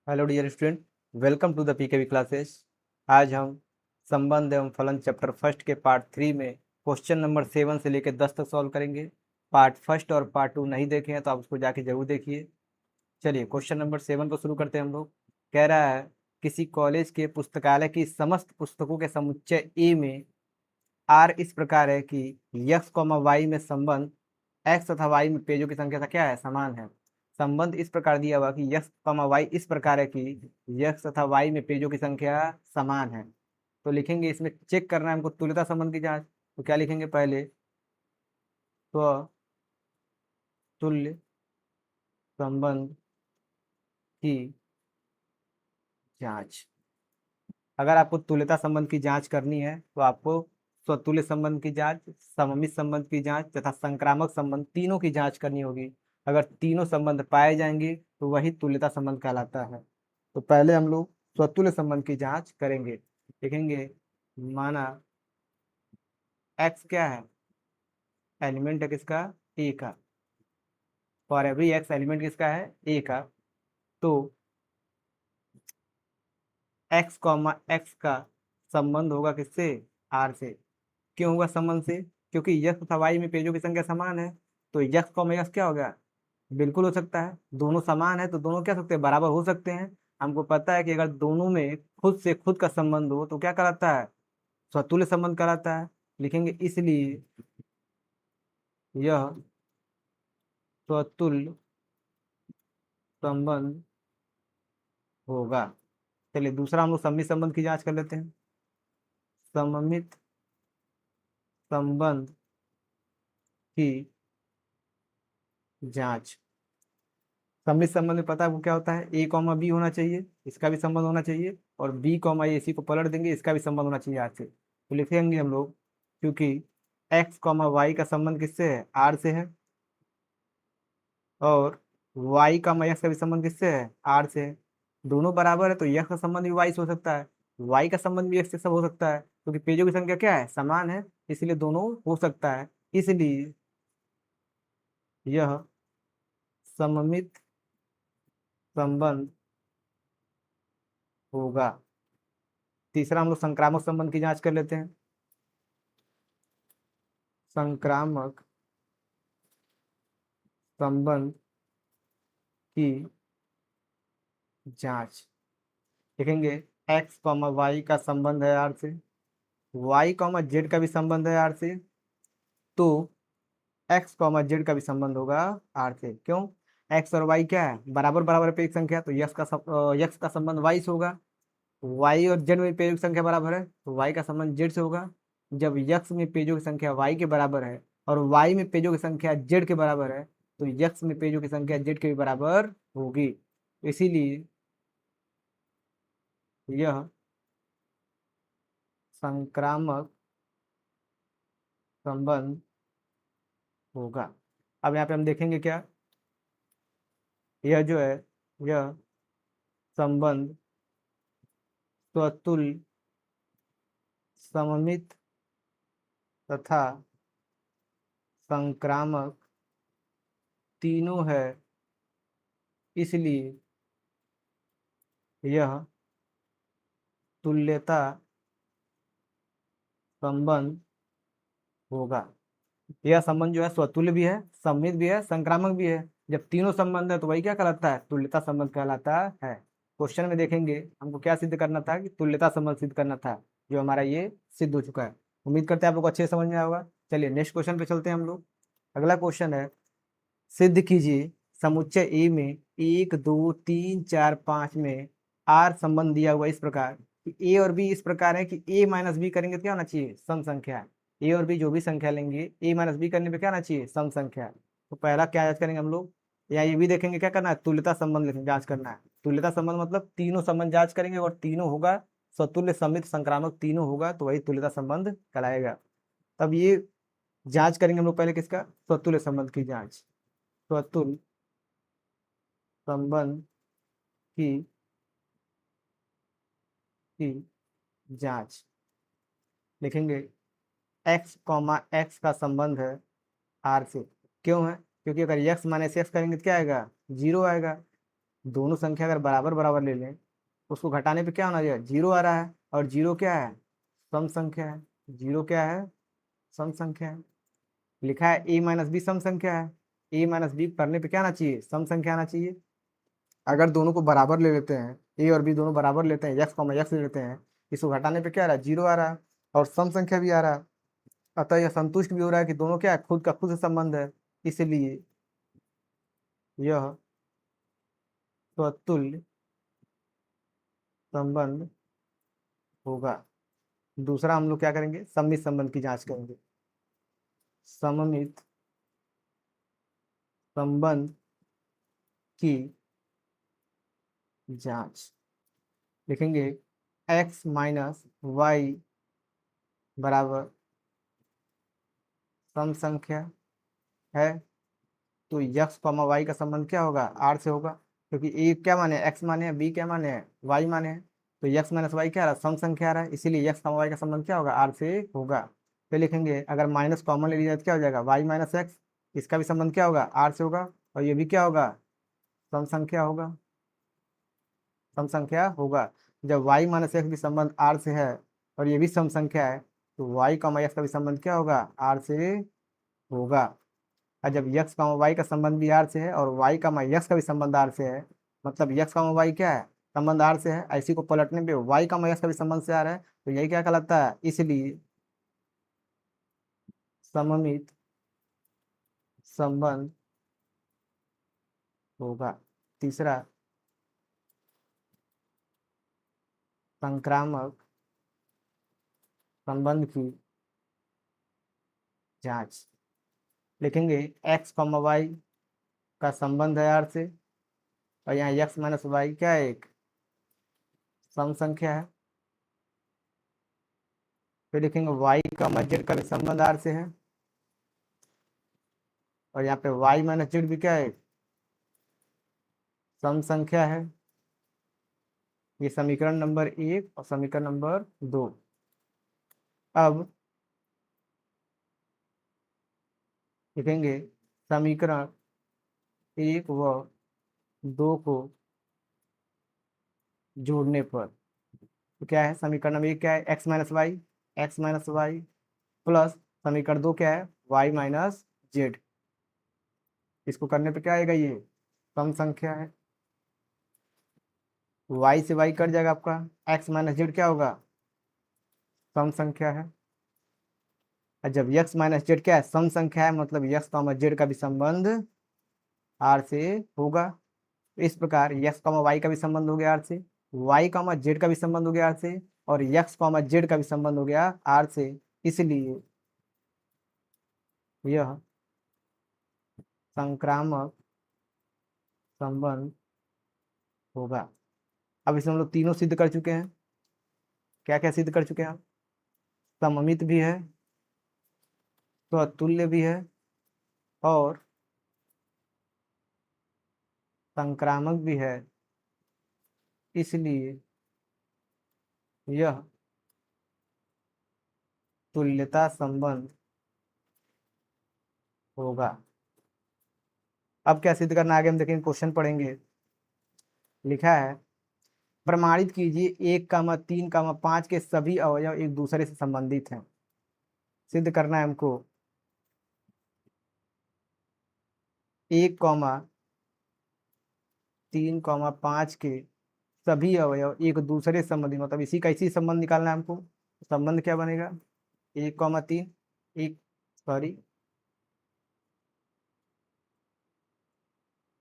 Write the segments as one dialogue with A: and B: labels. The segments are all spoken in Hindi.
A: Hello dear student, welcome to the PKV classes. आज हम संबंध एवं फलन चैप्टर फर्स्ट के पार्ट 3 में क्वेश्चन नंबर 7 से लेकर 10 तक सॉल्व करेंगे। पार्ट फर्स्ट और पार्ट 2 नहीं देखे हैं तो आप उसको जाके जरूर देखिए। चलिए क्वेश्चन नंबर 7 को शुरू करते हैं हम लोग। कह रहा है किसी कॉलेज के पुस्तकालय की समस्त पुस्तकों के समुच्चय ए में आर इस प्रकार है कि यक्स कॉमा वाई में संबंध एक्स तथा वाई में पेजों की संख्या क्या है, समान है। संबंध इस प्रकार दिया हुआ कि यक्स कॉमा वाई इस प्रकार है कि यक्स तथा वाई में पेजों की संख्या समान है। तो लिखेंगे इसमें चेक करना है हमको तुल्यता संबंध की जांच। तो क्या लिखेंगे पहले, तो तुल्य संबंध की जांच। अगर आपको तुल्यता संबंध की जांच करनी है तो आपको स्वतुल्य संबंध की जांच, सममित संबंध की जांच तथा संक्रामक संबंध तीनों की जांच करनी होगी। अगर तीनों संबंध पाए जाएंगे तो वही तुल्यता संबंध कहलाता है। तो पहले हम लोग स्वतुल्य संबंध की जांच करेंगे। देखेंगे, माना एक्स क्या है, एलिमेंट है किसका, ए का। फॉर एवरी एक्स एलिमेंट किसका है, ए का। तो एक्स कॉमा एक्स का संबंध होगा किससे, आर से। क्यों होगा संबंध से, क्योंकि यक्स तथा वाई में पेजों की संख्या समान है। तो यक्स कॉमा यक्स क्या हो गया, बिल्कुल हो सकता है। दोनों समान है तो दोनों क्या हो सकते हैं, बराबर हो सकते हैं। हमको पता है कि अगर दोनों में खुद से खुद का संबंध हो तो क्या कहलाता है, स्वतुल्य संबंध कहलाता है। लिखेंगे इसलिए यह स्वतुल्य संबंध होगा। चलिए दूसरा हम लोग सममित संबंध की जांच कर लेते हैं। सममित संबंध की जांच। सममित संबंध में पता है वो क्या होता है, ए कॉमा बी होना चाहिए, इसका भी संबंध होना चाहिए, और बी कॉमा ए, इसी को पलट देंगे, इसका भी संबंध होना चाहिए आर से। तो लिखेंगे हम लोग, क्योंकि एक्स कॉमा वाई का संबंध किससे है, आर से है, और वाई का एक्स का भी संबंध किससे है, आर से है। दोनों बराबर है तो यक्स का संबंध भी वाई से हो सकता है, वाई का संबंध भी एक्स से सब हो सकता है, क्योंकि पेजों की संख्या क्या है, समान है। इसलिए दोनों हो सकता है। इसलिए यह सममित संबंध होगा। तीसरा हम लोग संक्रामक संबंध की जांच कर लेते हैं। संक्रामक संबंध की जांच। देखेंगे एक्स कॉमा वाई का संबंध है आर से, वाई कॉमा जेड का भी संबंध है आर से। तो एक्स कॉमा जेड का भी संबंध होगा आर से। क्यों, एक्स और वाई क्या है, बराबर बराबर पे एक संख्या, तो यक्स का संबंध वाई से होगा। वाई और जेड में पेजों की संख्या बराबर है तो वाई का संबंध जेड से होगा। जब यक्स में पेजों की संख्या वाई के बराबर है और वाई में पेजों की संख्या जेड के बराबर है, तो यक्स में पेजों की संख्या जेड के भी बराबर होगी। इसीलिए यह संक्रामक संबंध होगा। अब यहाँ पे हम देखेंगे क्या, यह जो है, यह संबंध स्वतुल्य, सममित तथा संक्रामक तीनों है। इसलिए यह तुल्यता संबंध होगा। यह संबंध जो है स्वतुल्य भी है, सममित भी है, संक्रामक भी है। जब तीनों संबंध है तो वही क्या कहलाता है, तुल्यता संबंध कहलाता है। क्वेश्चन में देखेंगे हमको क्या सिद्ध करना था, कि तुल्यता संबंध सिद्ध करना था, जो हमारा ये सिद्ध हो चुका है। उम्मीद करते हैं आप लोग अच्छे से समझ में आया होगा। चलिए नेक्स्ट क्वेश्चन पे चलते हैं हम लोग। अगला क्वेश्चन है, सिद्ध कीजिए समुच्चय ए में 1 2 3 4 5 में आर संबंध दिया हुआ इस प्रकार कि ए और बी इस प्रकार है कि ए माइनस बी करेंगे तो क्या होना चाहिए, सम संख्या है। ए और बी जो भी संख्या लेंगे, ए माइनस बी करने पे क्या होना चाहिए, सम संख्या है। तो पहला क्या जांच करेंगे हम लोग, या ये भी देखेंगे क्या करना है, तुल्यता संबंध जांच करना है। तुल्यता संबंध मतलब तीनों संबंध जांच करेंगे और तीनों होगा स्वतुल्य, समित, संक्रामक तीनों होगा तो वही तुल्यता संबंध कहलाएगा। तब ये जांच करेंगे हम लोग पहले किसका, स्वतुल्य संबंध की जांच। स्वतुल्य संबंध की की जांच। लिखेंगे एक्स कॉमा एक्स का संबंध है आर से। क्यों है, क्योंकि अगर एक्स माइनस एक्स करेंगे तो क्या आएगा, जीरो आएगा। दोनों संख्या अगर बराबर बराबर ले लें, उसको घटाने पे क्या होना चाहिए, जीरो आ रहा है, और जीरो क्या है, सम संख्या है। जीरो क्या है, सम संख्या है। लिखा है ए माइनस बी सम संख्या है, ए माइनस बी करने पे क्या आना चाहिए, सम संख्या आना चाहिए। अगर दोनों को बराबर ले लेते हैं, ए और बी दोनों बराबर लेते हैं, यक्स कॉमा यक्स ले लेते हैं, इसको घटाने पे क्या आ रहा है, जीरो आ रहा है, और सम संख्या भी आ रहा है। अतः यह संतुष्ट भी हो रहा है कि दोनों क्या है, खुद का खुद से संबंध है, इसलिए यह स्वतुल्य संबंध होगा। दूसरा हम लोग क्या करेंगे, सममित संबंध की जांच करेंगे। सममित संबंध की जांच लिखेंगे, x माइनस वाई बराबर सम संख्या है, तो यक्स कॉमा वाई का संबंध क्या होगा, आर से होगा, क्योंकि ए क्या माने, एक्स माने हैं, बी क्या माने हैं, वाई माने हैं, तो यक्स माइनस वाई क्या आ रहा है, सम संख्या आ रहा है, इसीलिए यक्स कॉमा वाई का संबंध क्या होगा, आर से होगा। फिर लिखेंगे, अगर माइनस कॉमन ले लिया तो क्या हो जाएगा, वाई माइनस एक्स, इसका भी संबंध क्या होगा, आर से होगा, और ये भी क्या होगा, सम संख्या होगा, सम संख्या होगा। जब वाई माइनस एक्स भी संबंध आर से है, और ये भी सम संख्या है, तो वाई कॉमा एक्स का भी संबंध क्या होगा, आर से होगा। और जब यक्स कामा वाई का संबंध भी आर से है, और वाई कामा यक्स का भी संबंध आर से है, मतलब यक्स कामा वाई क्या है, संबंध आर से है, ऐसी को पलटने पे वाई कामा यक्स का भी संबंध से आ रहा है, तो यही क्या कहलाता है, इसलिए सममित संबंध होगा। तीसरा, संक्रामक संबंध की जांच लिखेंगे, एक्स कॉमा वाई का संबंध है आर से, और यहाँ एक्स माइनस वाई क्या है, एक सम संख्या है। फिर लिखेंगे वाई का जेड का भी संबंध आर से है, और यहाँ पे वाई माइनस जेड भी क्या है, सम संख्या है। ये समीकरण नंबर 1 और समीकरण नंबर 2। अब लिखेंगे, समीकरण 1 व 2 को जोड़ने पर, तो क्या है, समीकरण नंबर 1 क्या है, एक्स माइनस वाई प्लस समीकरण 2 क्या है, वाई माइनस जेड। इसको करने पे क्या आएगा, ये सम संख्या है, वाई से वाई कट जाएगा आपका, एक्स माइनस जेड क्या होगा, सम संख्या है। और जब यक्स माइनस जेड क्या है, सम संख्या है, मतलब यक्स कॉमा जेड का भी संबंध आर से होगा। इस प्रकार यक्स कॉमा वाई का भी संबंध हो गया आर से, वाई कॉमा जेड का भी संबंध हो गया आर से, और यक्स कॉमा जेड का भी संबंध हो गया आर से, इसलिए यह संक्रामक संबंध होगा। अब इसमें हम लोग तीनों सिद्ध कर चुके हैं। क्या क्या सिद्ध कर चुके हैं हम, सममित भी है, तो अतुल्य भी है, और संक्रामक भी है, इसलिए यह तुल्यता संबंध होगा। अब क्या सिद्ध करना, आगे हम देखेंगे, क्वेश्चन पढ़ेंगे। लिखा है, प्रमाणित कीजिए 1, 3, 5 के सभी अवयव एक दूसरे से संबंधित हैं। सिद्ध करना है हमको 1, 3, 5 के सभी अवयव एक दूसरे से संबंधित, मतलब इसी का इसी संबंध निकालना है हमको। संबंध क्या बनेगा, 1, 3, एक, सॉरी,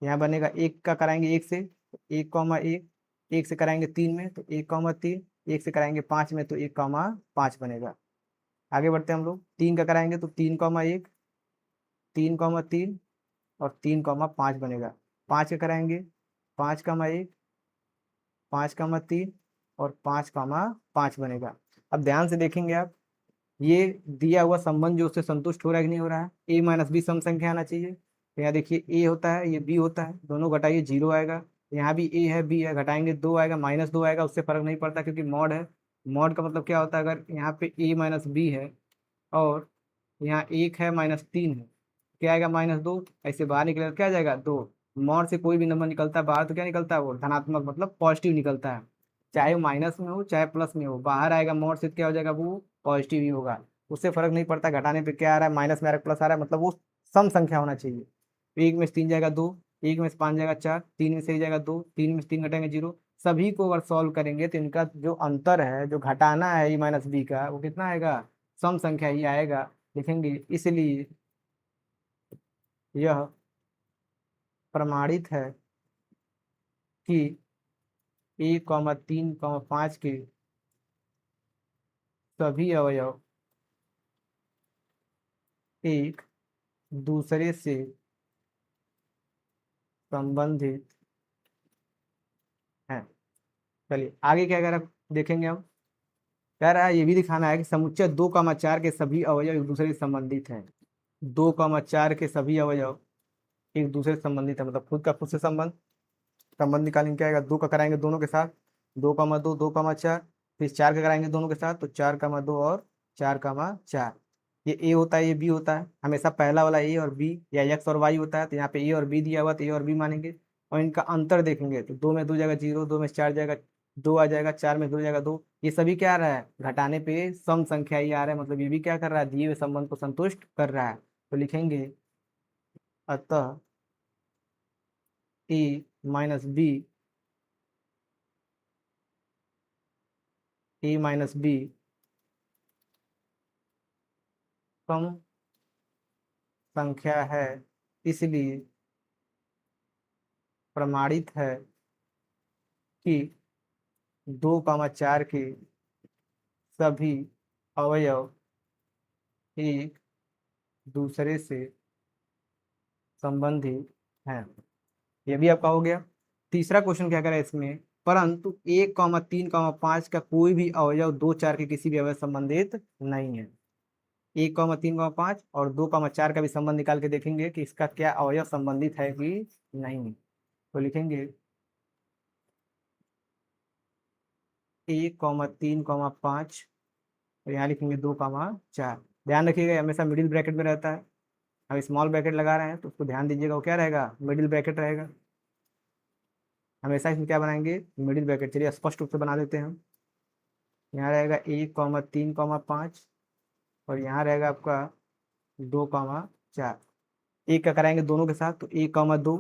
A: यहाँ बनेगा, एक का कराएंगे एक से, 1, 1, एक से कराएंगे 3 में, तो 1, 3, एक से कराएंगे 5 में, तो 1, 5 बनेगा। आगे बढ़ते हैं हम लोग, 3 का कराएंगे तो 3, 1, 3, 3 और 3, 5 बनेगा। 5 का कराएंगे, 5, 1, 5, 3 और 5, 5 बनेगा। अब ध्यान से देखेंगे आप, ये दिया हुआ संबंध जो उससे संतुष्ट हो रहा है कि नहीं हो रहा है, ए माइनस बी सम संख्या आना चाहिए। तो यहाँ देखिए, ए होता है, ये बी होता है, दोनों घटाइए, जीरो आएगा। यहाँ भी ए है, बी है, घटाएंगे 2 आएगा, -2 आएगा, उससे फर्क नहीं पड़ता क्योंकि मॉड है। मॉड का मतलब क्या होता है, अगर यहाँ पे ए माइनस बी है और यहाँ 1 है -3 है, क्या आएगा, -2, ऐसे बाहर निकलेगा क्या आ जाएगा, 2। मॉड से कोई भी नंबर निकलता है बाहर तो क्या निकलता है, वो धनात्मक मतलब पॉजिटिव निकलता है। चाहे वो माइनस में हो चाहे प्लस में हो, बाहर आएगा मॉड से क्या हो जाएगा, वो पॉजिटिव ही होगा। उससे फर्क नहीं पड़ता घटाने पे क्या आ रहा है, माइनस में आ रहा है प्लस आ रहा है, मतलब वो सम संख्या होना चाहिए। एक में से तीन जाएगा दो, एक में से पाँच जाएगा चार, तीन में से एक जाएगा दो, तीन में से तीन घटाएंगे जीरो। सभी को अगर सॉल्व करेंगे तो इनका जो अंतर है, जो घटाना है ई माइनस बी का, वो कितना आएगा, सम संख्या ही आएगा। लिखेंगे इसलिए यह प्रमाणित है कि 1, 3, 5 के सभी अवयव एक दूसरे से संबंधित हैं। चलिए आगे क्या कह रहा है देखेंगे हम। कह रहा है ये भी दिखाना है कि समुच्चय 2, 4 के सभी अवयव एक दूसरे से संबंधित हैं। 2, 4 के सभी अवयव एक दूसरे से संबंधित है, मतलब खुद का खुद से संबंध निकालेंगे। क्या आएगा, 2 का कराएंगे दोनों के साथ, 2, 2, 2, 4, फिर 4 का कराएंगे दोनों के साथ तो 4, 2 और 4, 4। ये ए होता है, ये बी होता है, हमेशा पहला वाला ए और बी या एक्स और वाई होता है, तो यहाँ पे ए और बी दिया हुआ तो ए और बी मानेंगे। और इनका अंतर देखेंगे तो 2 में 2 जाएगा जीरो, 2 में 4 जाएगा, 2 आ जाएगा, 4 में 2 जाएगा 2। ये सभी क्या आ रहा है, घटाने पे सम संख्या ही आ रहा है, मतलब ये भी क्या कर रहा है, दिए हुए संबंध को संतुष्ट कर रहा है। तो लिखेंगे अतः a minus b, a minus b सम संख्या है, इसलिए प्रमाणित है कि 2, 4 के सभी अवयव एक दूसरे से संबंधित हैं। ये भी आपका हो गया। तीसरा क्वेश्चन क्या करें इसमें, परंतु 1, 3, 5 का कोई भी अवयव 2, 4 के किसी भी अवयव संबंधित नहीं है। 1, 3, 5 और 2, 4 का भी संबंध निकाल के देखेंगे कि इसका क्या अवयव संबंधित है कि नहीं। तो लिखेंगे 1, 3, 5 और यहाँ लिखेंगे 2, 4। ध्यान रखिएगा हमेशा मिडिल ब्रैकेट में रहता है। हम स्मॉल ब्रैकेट लगा रहे हैं तो उसको ध्यान दीजिएगा, वो क्या रहेगा, मिडिल ब्रैकेट रहेगा। हमेशा इसमें क्या बनाएंगे, मिडिल ब्रैकेट। चलिए स्पष्ट रूप से बना देते हैं हम। यहाँ रहेगा 1, 3, 5 और यहाँ रहेगा आपका 2, 4। एक का कराएंगे दोनों के साथ तो 1, 2,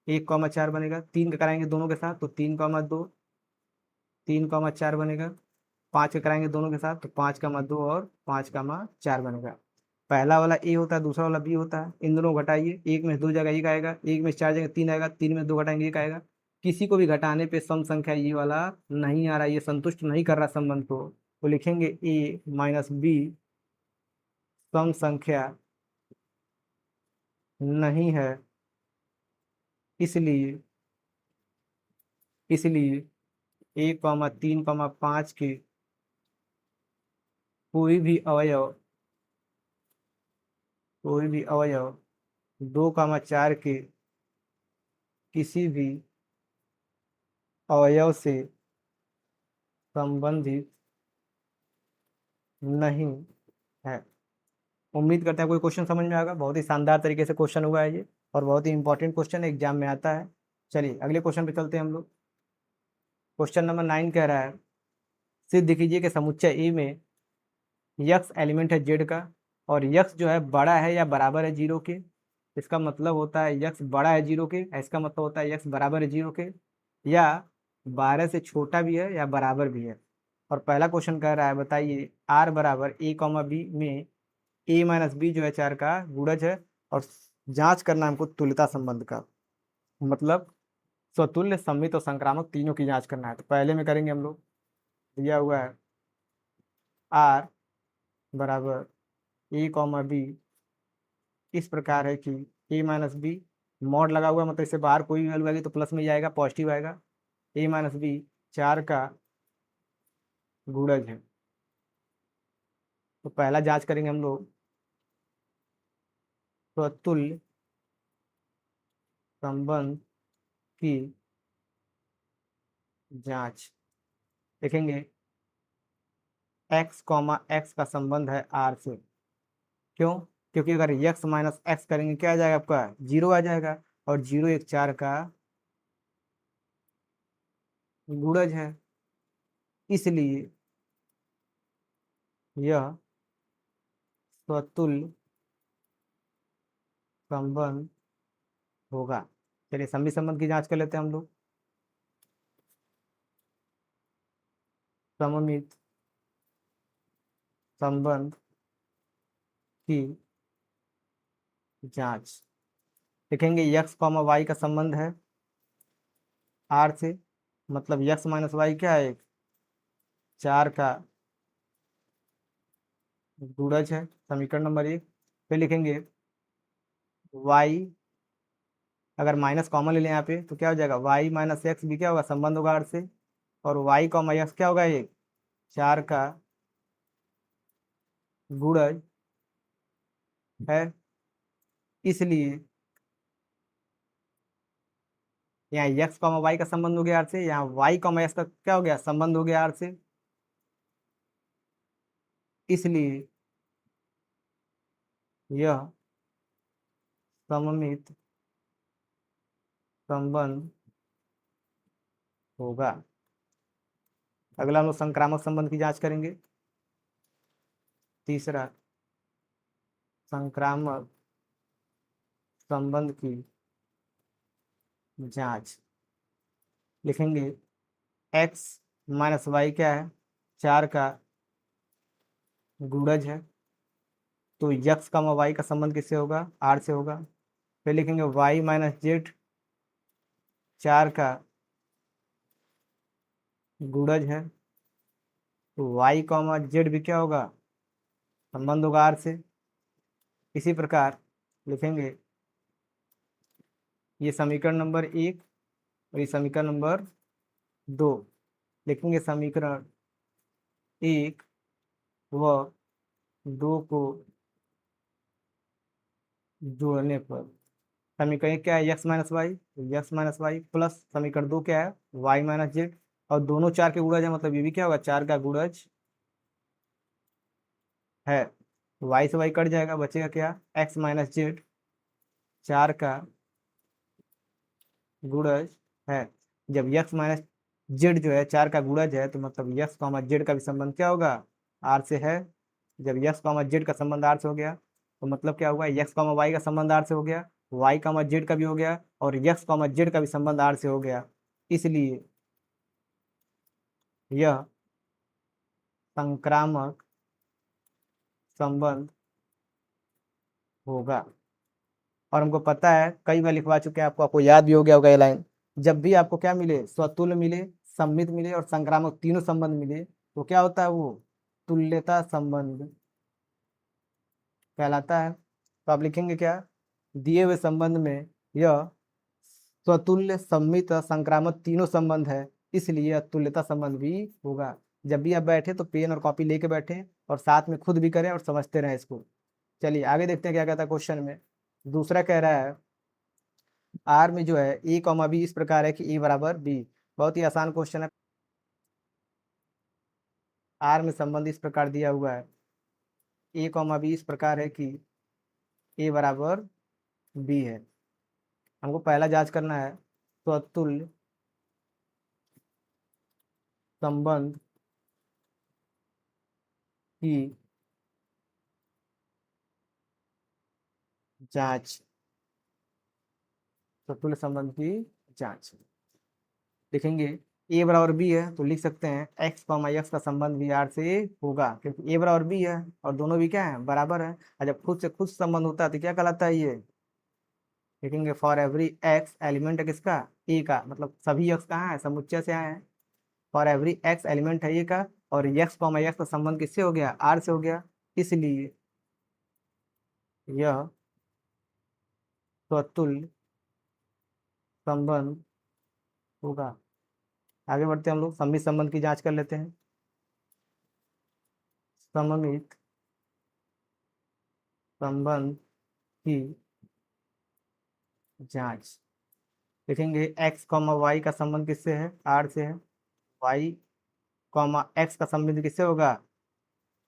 A: 1, 4 बनेगा। तीन का कराएंगे दोनों के साथ तो 3, 2, 3, 4 बनेगा। 5 का कराएंगे दोनों के साथ तो 5, 2 और 5, 4 बनेगा। पहला वाला ए होता है, दूसरा वाला बी होता है, इन दोनों को घटाइए। एक में 2 जगह एक आएगा, एक में 4 जगह 3 आएगा, 3 में 2 घटाएंगे एक आएगा। किसी को भी घटाने पे सम संख्या ये वाला नहीं आ रहा, ये संतुष्ट नहीं कर रहा संबंध को, तो लिखेंगे ए माइनस बी सम संख्या नहीं है, इसलिए इसलिए 1, 3, 5 के कोई भी अवयव कोई भी अवयव 2, 4 के किसी भी अवयव से संबंधित नहीं है। उम्मीद करते हैं कोई क्वेश्चन समझ में आएगा। बहुत ही शानदार तरीके से क्वेश्चन हुआ है ये, और बहुत ही इंपॉर्टेंट क्वेश्चन एग्जाम में आता है। चलिए अगले क्वेश्चन पे चलते हैं हम लोग। क्वेश्चन नंबर 9 कह रहा है, सिद्ध कीजिए कि समुच्चय ए में यक्स एलिमेंट है जेड का, और यक्स जो है बड़ा है या बराबर है जीरो के। इसका मतलब होता है यक्स बड़ा है जीरो के, इसका मतलब होता है यक्स बराबर है जीरो के, या 12 से छोटा भी है या बराबर भी है। और पहला क्वेश्चन कह रहा है बताइए आर बराबर A, B में A-B जो है 4 का गुणज है, और जांच करना है हमको तुल्यता संबंध का, मतलब स्वतुल्य सममित और संक्रामक तीनों की जांच करना है। तो पहले में करेंगे हम लोग, दिया हुआ है आर बराबर A, B इस प्रकार है कि A-B मॉड लगा हुआ है, मतलब इससे बाहर कोई भी वैल्यू आएगी तो प्लस में ही आएगा, पॉजिटिव आएगा। A-B 4 का गुणज है। तो पहला जांच करेंगे हम लोग स्वतुल्य संबंध की जांच। देखेंगे x, का संबंध है r से। क्यों, क्योंकि अगर x माइनस एक्स करेंगे क्या आ जाएगा आपका, जीरो आ जाएगा। और 0 1 4 का गुणज है, इसलिए यह स्वतुल्य संबंध होगा। चलिए सममित संबंध की जांच कर लेते हैं हम लोग। सममित संबंध की जांच लिखेंगे। x कॉमा वाई का संबंध है r से, मतलब x माइनस वाई क्या है, 4 का गुणज है, समीकरण नंबर 1। फिर लिखेंगे y, अगर माइनस कॉमन ले लें यहाँ पे तो क्या हो जाएगा, y माइनस एक्स भी क्या होगा, संबंध होगा r से, और y कॉमा एक्स क्या होगा, ये 4 का गुणज है, इसलिए यहाँ x कॉमा वाई का संबंध हो गया r से, यहाँ y कॉमा एक्स का क्या हो गया, संबंध हो गया r से, इसलिए यह सममित संबंध होगा। अगला हम लोग संक्रामक संबंध की जांच करेंगे। तीसरा, संक्रामक संबंध की जांच लिखेंगे। x माइनस वाई क्या है, 4 का गुणज है, तो यक्स का वाई का संबंध किससे होगा, r से होगा। फिर लिखेंगे y माइनस जेड, 4 का गुणज है, तो y कॉमा जेड भी क्या होगा, संबंध होगा r से। इसी प्रकार लिखेंगे ये समीकरण नंबर 1 और ये समीकरण नंबर 2। लिखेंगे समीकरण 1 व 2 को जोड़ने पर समीकरण क्या है, x minus y, x minus y plus समीकरण 2 क्या है, y माइनस जेड, और दोनों 4 के गुणज है, मतलब ये भी क्या होगा, 4 का गुणज है। y से y कट जाएगा, बचेगा क्या, x माइनस जेड, 4 का गुणज है। जब x माइनस जेड जो है 4 का गुणज है, तो मतलब x कॉमा जेड का भी संबंध क्या होगा, r से है। जब x कॉमा जेड का संबंध r से हो गया, तो मतलब क्या होगा, x कॉमा वाई का संबंध r से हो गया, y कॉमा जेड का भी हो गया, और x कॉमा जेड का भी संबंध r से हो गया, इसलिए यह संक्रामक संबंध होगा। और हमको पता है, कई बार लिखवा चुके हैं, आपको याद भी हो गया होगा ये लाइन। जब भी आपको क्या मिले, स्वतुल्य मिले, सममित मिले और संक्रामक तीनों संबंध मिले, तो क्या होता है, वो तुल्यता संबंध कहलाता है। तो आप लिखेंगे क्या, दिए हुए संबंध में यह स्वतुल्य, सम्मित और संक्रामक तीनों संबंध है, इसलिए यह तुल्यता संबंध भी होगा। जब भी आप बैठे तो पेन और कॉपी लेके बैठे और साथ में खुद भी करें और समझते रहें इसको। चलिए आगे देखते हैं क्या कहता है क्वेश्चन में। दूसरा कह रहा है आर में जो है ए कॉमा बी इस प्रकार है कि ए बराबर बी। बहुत ही आसान क्वेश्चन है। आर में संबंध इस प्रकार दिया हुआ है, ए कॉमा बी इस प्रकार है कि ए बराबर बी है। हमको पहला जांच करना है स्वतुल्य संबंध की जांच। स्वतुल्य संबंध की जांच लिखेंगे। ए बराबर बी है तो लिख सकते हैं एक्स कॉमा एक्स का संबंध भी आर से होगा, क्योंकि ए बराबर बी है और दोनों भी क्या है, बराबर है। और जब खुद से खुद संबंध होता है तो क्या कहलाता है ये, लिखेंगे फॉर एवरी एक्स एलिमेंट है किसका, ए का, मतलब सभी एक्स कहाँ है, समुच्चय से आए हैं। फॉर एवरी एक्स एलिमेंट है ए का, और एक्स कॉमा एक्स का संबंध किससे हो गया, आर से हो गया, इसलिए यह स्वतुल्य संबंध होगा। आगे बढ़ते हैं हम लोग, सममित संबंध की जांच कर लेते हैं। सममित संबंध की जांच लिखेंगे। एक्स कॉमा वाई का संबंध किससे है, आर से है। वाई कॉमा एक्स का संबंध किससे होगा,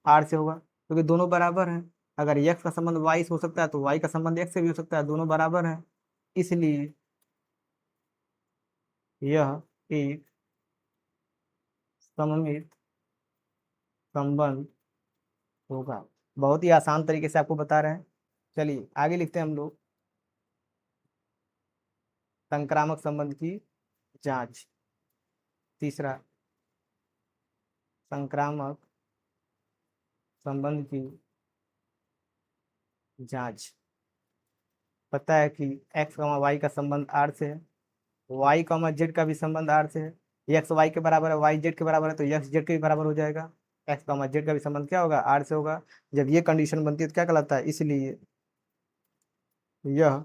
A: आर से होगा, क्योंकि दोनों बराबर हैं। अगर एक्स का संबंध वाई से हो सकता है तो वाई का संबंध एक्स से भी हो सकता है, दोनों बराबर हैं, इसलिए यह एक सममित संबंध होगा। बहुत ही आसान तरीके से आपको बता रहे हैं। चलिए आगे लिखते हैं हम लोग संक्रामक संबंध की जांच। तीसरा, संक्रामक संबंध की जांच। पता है कि एक्स वाई का संबंध आर से है, वाई जेड का भी संबंध आर से है। एक्स वाई के बराबर है, वाई जेड के बराबर है, तो एक्स जेड के भी बराबर हो जाएगा। एक्स जेड का भी संबंध क्या होगा, आर से होगा। जब ये कंडीशन बनती है तो क्या कहलाता है, इसलिए यह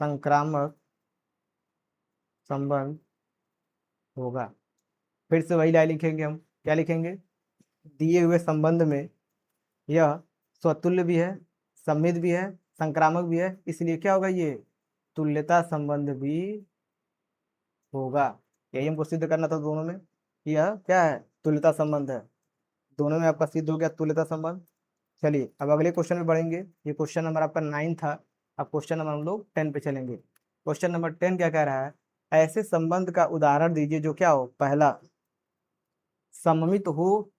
A: संक्रामक संबंध होगा। फिर से वही लाइन लिखेंगे हम, क्या लिखेंगे, दिए हुए संबंध में यह स्वतुल्य भी है, सममित भी है, संक्रामक भी है, इसलिए क्या होगा, ये तुल्यता संबंध भी होगा। यही हमको सिद्ध करना था दोनों में, कि यह क्या है, तुल्यता संबंध है। दोनों में आपका सिद्ध हो गया तुल्यता संबंध। चलिए अब अगले क्वेश्चन में बढ़ेंगे। ये क्वेश्चन नंबर आपका 9 था। अब क्वेश्चन नंबर हम लोग 10 पे चलेंगे। क्वेश्चन नंबर 10 क्या कह रहा है, ऐसे संबंध का उदाहरण दीजिए जो क्या हो, पहला सममित हो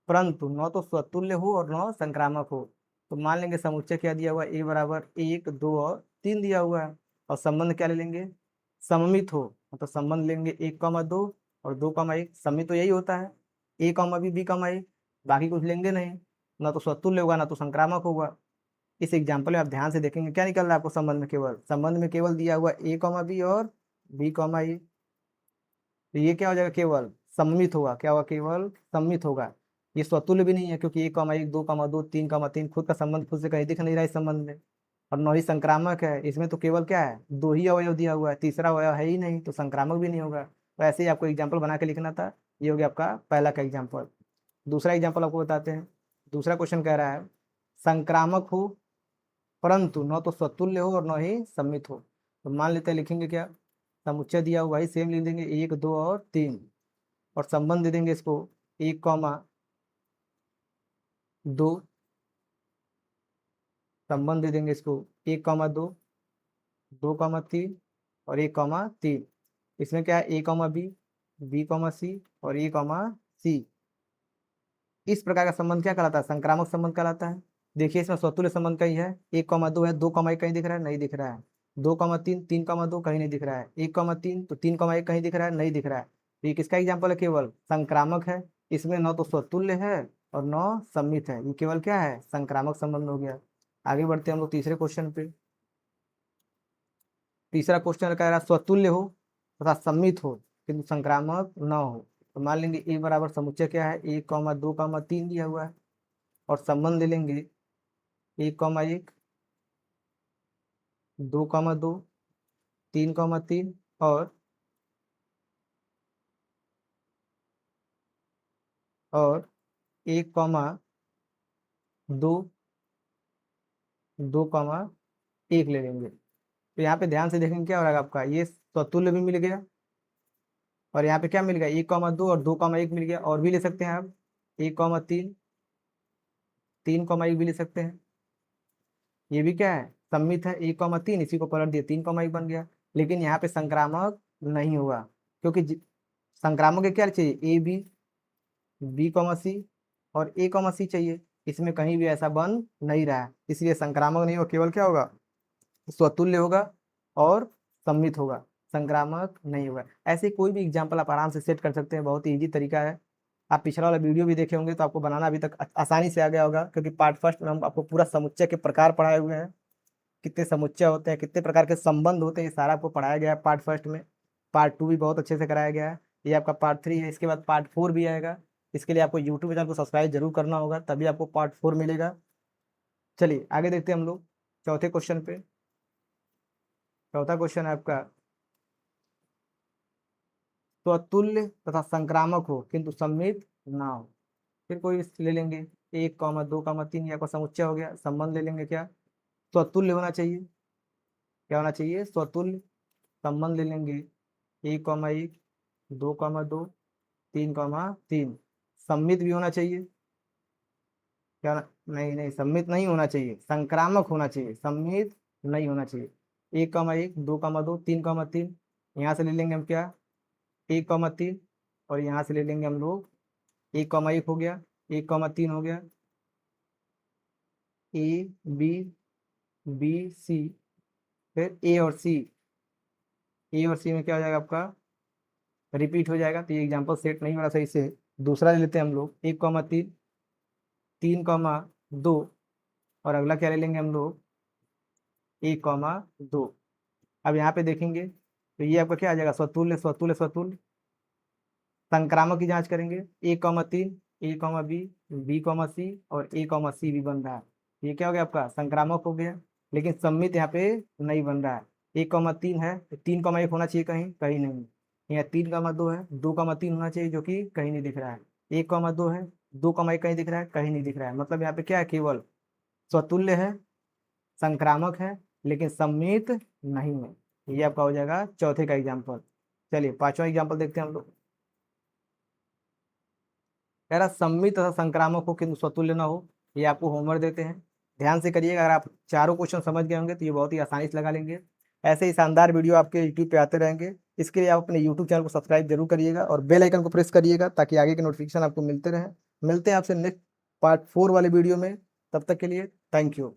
A: परंतु न तो स्वतुल्य हो और न संक्रामक हो। तो मान लेंगे समुच्चय क्या दिया हुआ है, ए बराबर 1 2 और 3 दिया हुआ है। और संबंध क्या ले लेंगे, सममित हो, मतलब संबंध लेंगे 1,2 और 2,1। सममित तो यही होता है, a,b,b,a, बाकी कुछ लेंगे नहीं। ना तो स्वतुल्य होगा ना तो संक्रामक होगा। इस एग्जाम्पल में आप ध्यान से देखेंगे क्या निकल रहा है आपको, संबंध में केवल दिया हुआ a,b और b,a। तो ये क्या हो जाएगा, केवल सम्मित होगा। क्या होगा, केवल सम्मित होगा। ये स्वतुल्य भी नहीं है, क्योंकि 1,1 2,2 3,3 खुद का संबंध खुद से कहीं दिख नहीं रहा है इस संबंध में। और न ही संक्रामक है, इसमें तो केवल क्या है, 2 ही अवयव दिया हुआ है, तीसरा अवयव है ही नहीं, तो संक्रामक भी नहीं होगा। तो ऐसे ही आपको एग्जाम्पल बना के लिखना था। ये हो गया आपका पहला का एग्जाम्पल। दूसरा एग्जाम्पल आपको बताते हैं। दूसरा क्वेश्चन कह रहा है संक्रामक हो परंतु न तो स्वतुल्य हो और न ही सम्मित हो। तो मान लेते हैं, लिखेंगे क्या, समुच्चय दिया हुआ है सेम लिख देंगे 1 2 और 3। और संबंध दे देंगे इसको 1,2, संबंध दे देंगे इसको 1,2 2,3 और 1,3। इसमें क्या है, a,b b,c और a,c। इस प्रकार का संबंध क्या कहलाता है, संक्रामक संबंध कहलाता है। देखिए इसमें स्वतुल्य संबंध कहीं है, 1,2 है, 2,1 कहीं दिख रहा है, नहीं दिख रहा है। 2,3 3,2 कहीं नहीं दिख रहा है, 1,3 तो 3,1 कहीं दिख रहा है, नहीं दिख रहा है। तो ये किसका एग्जाम्पल है, केवल संक्रामक है। इसमें न तो स्वतुल्य है और न सम्मित है, ये केवल क्या है, संक्रामक संबंध हो गया। आगे बढ़ते हैं हम लोग तीसरे क्वेश्चन पे। तीसरा क्वेश्चन कह रहा है स्वतुल्य हो तथा सम्मित हो किंतु संक्रामक न हो। तो मान लेंगे ए बराबर समुच्चय क्या है, 1,2,3 दिया हुआ है। और संबंध ले लेंगे 1,1 2,2 3,3 और 1,2 2,1 ले लेंगे। तो यहाँ पे ध्यान से देखेंगे क्या हो रहा है आपका, ये स्वतुल्य भी मिल गया और यहाँ पे क्या मिल गया, 1,2 और 2,1 मिल गया। और भी ले सकते हैं आप 1,3 3,1 भी ले सकते हैं। ये भी क्या है, सम्मित है, 1,3 इसी को पलट दिया 3,1 बन गया। लेकिन यहाँ पे संक्रामक नहीं हुआ, क्योंकि संक्रामक के क्या चाहिए, b,c और a,c चाहिए। इसमें कहीं भी ऐसा बन नहीं रहा है, इसलिए संक्रामक नहीं होगा, केवल क्या होगा, स्वतुल्य होगा और सम्मित होगा, संक्रामक नहीं होगा। ऐसे कोई भी एग्जाम्पल आप आराम से सेट कर सकते हैं, बहुत ही ईजी तरीका है। आप पिछला वाला वीडियो भी देखे होंगे तो आपको बनाना अभी तक आसानी से आ गया होगा, क्योंकि पार्ट फर्स्ट में हम आपको पूरा समुच्चय के प्रकार पढ़ाए हुए हैं, कितने समुच्चय होते हैं, कितने प्रकार के संबंध होते हैं, ये सारा आपको पढ़ाया गया है पार्ट फर्स्ट में। पार्ट 2 भी बहुत अच्छे से कराया गया है। ये आपका पार्ट 3 है, इसके बाद पार्ट 4 भी आएगा। इसके लिए आपको यूट्यूब चैनल को सब्सक्राइब जरूर करना होगा, तभी आपको पार्ट 4 मिलेगा। चलिए आगे देखते हैं हम लोग चौथे क्वेश्चन पे। चौथा क्वेश्चन है आपका स्वतुल्य तथा संक्रामक हो किंतु सम्मित ना हो। फिर कोई ले लेंगे 1,2,3 या का समुच्चय हो गया। संबंध ले लेंगे क्या, स्वतुल्य होना चाहिए। क्या होना चाहिए, स्वतुल्य। संबंध ले लेंगे 1,1 2,2 3,3। सम्मित भी होना चाहिए। क्या नहीं नहीं, सम्मित नहीं होना चाहिए, संक्रामक होना चाहिए। सम्मित नहीं होना चाहिए। 1,1, 2,2, 3,3, यहाँ से ले लेंगे हम क्या 1,3, और यहाँ से ले लेंगे हम लोग 1,1 हो गया, 1,3 हो गया, ए बी, बी सी, फिर ए और सी में क्या हो जाएगा आपका रिपीट हो जाएगा। तो ये एग्जाम्पल सेट नहीं हो रहा सही से। दूसरा ले लेते हैं हम लोग 1,3, 3,2, और अगला क्या ले लेंगे हम लोग 1,2। अब यहाँ पे देखेंगे तो ये आपका क्या आ जाएगा स्वतुल्य स्वतुल्य स्वतुल्य। संक्रामक की जांच करेंगे 1,3, A, B, C और A, C भी बन रहा है। ये क्या हो गया आपका संक्रामक हो गया, लेकिन सम्मित यहाँ पे नहीं बन रहा है। 1,3 है तो 3,1 होना चाहिए, कहीं कहीं नहीं। यहाँ 3,2 है, 2,3 होना चाहिए जो कि कहीं नहीं दिख रहा है। 1,2 है, 2,1 कहीं दिख रहा है, कहीं नहीं दिख रहा है। मतलब यहाँ पे क्या है केवल स्वतुल्य है, संक्रामक है, लेकिन सम्मित नहीं है। ये आपका हो जाएगा चौथे का एग्जाम्पल। चलिए पांचवा एग्जाम्पल देखते हैं हम लोग। कह रहा सम्मित तथा संक्रामक हो किंतु स्वतुल्य ना हो। ये आपको होमवर्क देते हैं, ध्यान से करिएगा। अगर आप चारों क्वेश्चन समझ गए होंगे तो ये बहुत ही आसानी से लगा लेंगे। ऐसे ही शानदार वीडियो आपके यूट्यूब पे आते रहेंगे। इसके लिए आप अपने यूट्यूब चैनल को सब्सक्राइब जरूर करिएगा और बेल आइकन को प्रेस करिएगा ताकि आगे के नोटिफिकेशन आपको मिलते रहे। मिलते हैं आपसे नेक्स्ट पार्ट 4 वाले वीडियो में। तब तक के लिए थैंक यू।